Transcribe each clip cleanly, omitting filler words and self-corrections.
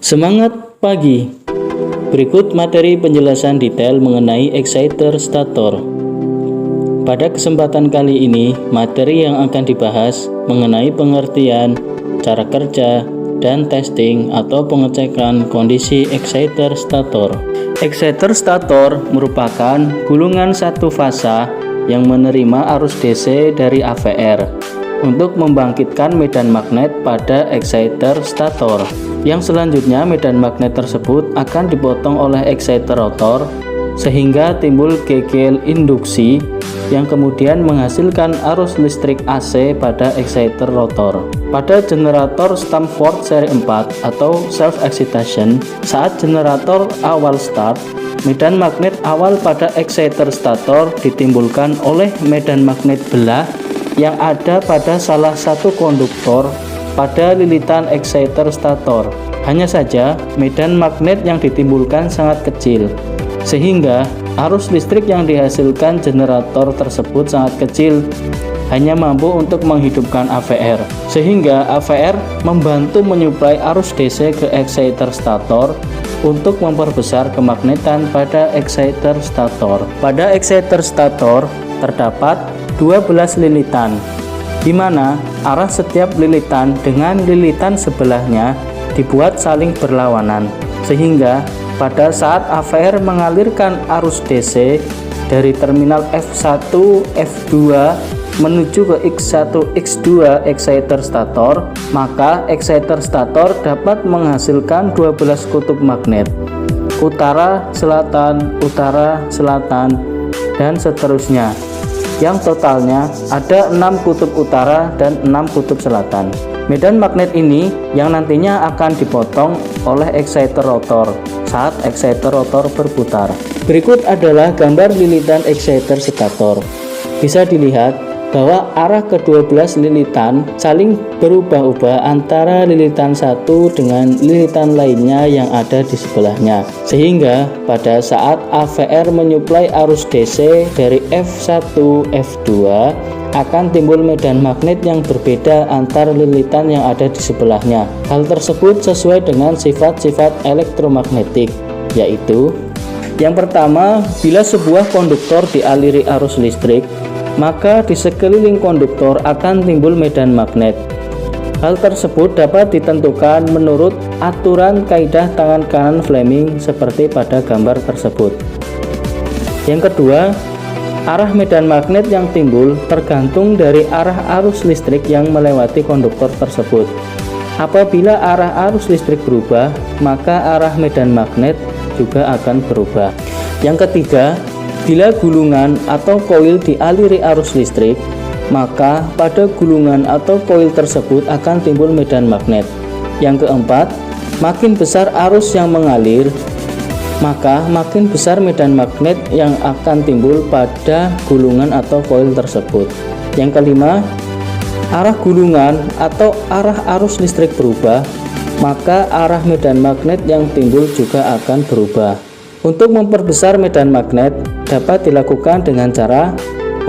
Semangat pagi. Berikut materi penjelasan detail mengenai exciter stator. Pada kesempatan kali ini, materi yang akan dibahas mengenai pengertian, cara kerja, dan testing atau pengecekan kondisi exciter stator. Exciter stator merupakan gulungan satu fasa yang menerima arus DC dari AVR untuk membangkitkan medan magnet pada exciter stator. Yang selanjutnya medan magnet tersebut akan dipotong oleh exciter rotor sehingga timbul gegel induksi yang kemudian menghasilkan arus listrik AC pada exciter rotor. Pada generator Stamford seri 4 atau self excitation, saat generator awal start, medan magnet awal pada exciter stator ditimbulkan oleh medan magnet belah yang ada pada salah satu konduktor pada lilitan exciter stator. Hanya saja medan magnet yang ditimbulkan sangat kecil, sehingga arus listrik yang dihasilkan generator tersebut sangat kecil, hanya mampu untuk menghidupkan AVR, sehingga AVR membantu menyuplai arus DC ke exciter stator untuk memperbesar kemagnetan pada exciter stator. Pada exciter stator terdapat 12 lilitan, di mana arah setiap lilitan dengan lilitan sebelahnya dibuat saling berlawanan, sehingga pada saat AVR mengalirkan arus DC dari terminal F1, F2 menuju ke X1, X2 exciter stator, maka exciter stator dapat menghasilkan 12 kutub magnet, utara, selatan, dan seterusnya, yang totalnya ada 6 kutub utara dan 6 kutub selatan. Medan magnet ini yang nantinya akan dipotong oleh exciter rotor saat exciter rotor berputar. Berikut adalah gambar lilitan exciter stator. Bisa dilihat bahwa arah ke-12 lilitan saling berubah-ubah antara lilitan satu dengan lilitan lainnya yang ada di sebelahnya, sehingga pada saat AVR menyuplai arus DC dari F1, F2 akan timbul medan magnet yang berbeda antar lilitan yang ada di sebelahnya. Hal tersebut sesuai dengan sifat-sifat elektromagnetik, yaitu yang pertama, bila sebuah konduktor dialiri arus listrik, maka di sekeliling konduktor akan timbul medan magnet. Hal tersebut dapat ditentukan menurut aturan kaidah tangan kanan Fleming seperti pada gambar tersebut. Yang kedua, arah medan magnet yang timbul tergantung dari arah arus listrik yang melewati konduktor tersebut. Apabila arah arus listrik berubah, maka arah medan magnet juga akan berubah. Yang ketiga, bila gulungan atau koil dialiri arus listrik, maka pada gulungan atau koil tersebut akan timbul medan magnet. Yang keempat, makin besar arus yang mengalir, maka makin besar medan magnet yang akan timbul pada gulungan atau koil tersebut. Yang kelima, arah gulungan atau arah arus listrik berubah, maka arah medan magnet yang timbul juga akan berubah. Untuk memperbesar medan magnet dapat dilakukan dengan cara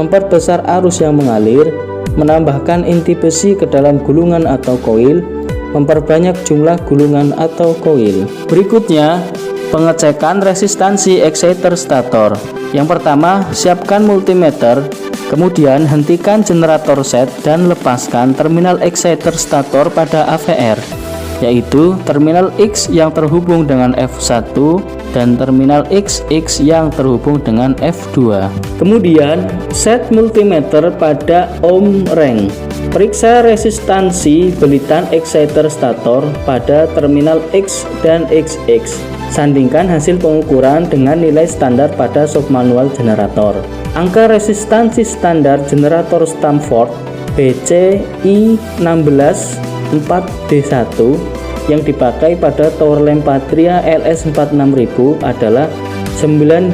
memperbesar arus yang mengalir, menambahkan inti besi ke dalam gulungan atau koil, memperbanyak jumlah gulungan atau koil. Berikutnya, pengecekan resistansi exciter stator. Yang pertama, siapkan multimeter, kemudian hentikan generator set dan lepaskan terminal exciter stator pada AVR, yaitu terminal X yang terhubung dengan F1 dan terminal XX yang terhubung dengan F2. Kemudian, set multimeter pada ohm range. Periksa resistansi belitan exciter stator pada terminal X dan XX. Sandingkan hasil pengukuran dengan nilai standar pada shop manual generator. Angka resistansi standar generator Stamford BCI164D1 yang dipakai pada tower lamp Patria LS46000 adalah 19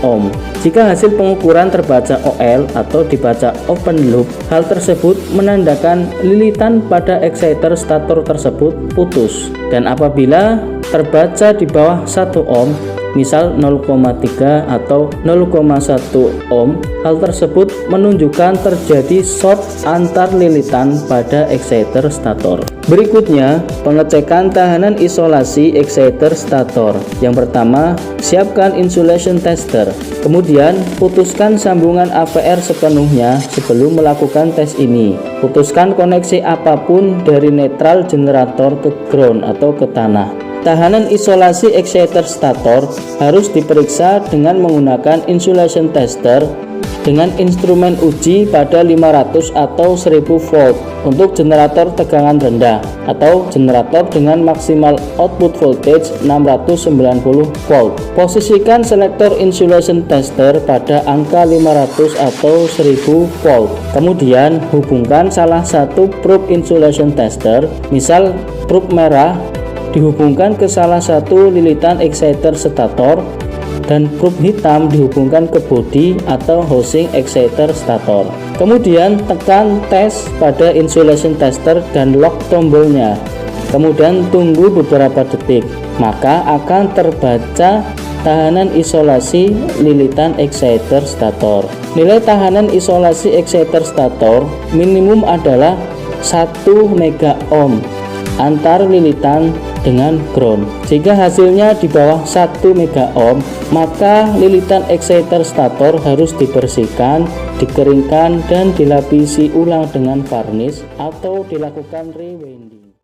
ohm. Jika hasil pengukuran terbaca OL atau dibaca open loop, hal tersebut menandakan lilitan pada exciter stator tersebut putus, dan apabila terbaca di bawah 1 ohm, misal 0,3 atau 0,1 ohm. Hal tersebut menunjukkan terjadi short antar lilitan pada exciter stator. Berikutnya, pengecekan tahanan isolasi exciter stator. Yang pertama, siapkan insulation tester. Kemudian, putuskan sambungan APR sepenuhnya sebelum melakukan tes ini. Putuskan koneksi apapun dari netral generator ke ground atau ke tanah. Tahanan isolasi exciter stator harus diperiksa dengan menggunakan insulation tester dengan instrumen uji pada 500 atau 1000 volt untuk generator tegangan rendah atau generator dengan maksimal output voltage 690 volt. Posisikan selektor insulation tester pada angka 500 atau 1000 volt. Kemudian hubungkan salah satu probe insulation tester, misal probe merah, dihubungkan ke salah satu lilitan exciter stator dan probe hitam dihubungkan ke bodi atau housing exciter stator. Kemudian tekan tes pada insulation tester dan lock tombolnya. Kemudian tunggu beberapa detik, maka akan terbaca tahanan isolasi lilitan exciter stator. Nilai tahanan isolasi exciter stator minimum adalah 1 mega ohm antar lilitan dengan ground. Jika hasilnya di bawah 1 mega ohm, maka lilitan exciter stator harus dibersihkan, dikeringkan dan dilapisi ulang dengan varnish atau dilakukan rewinding.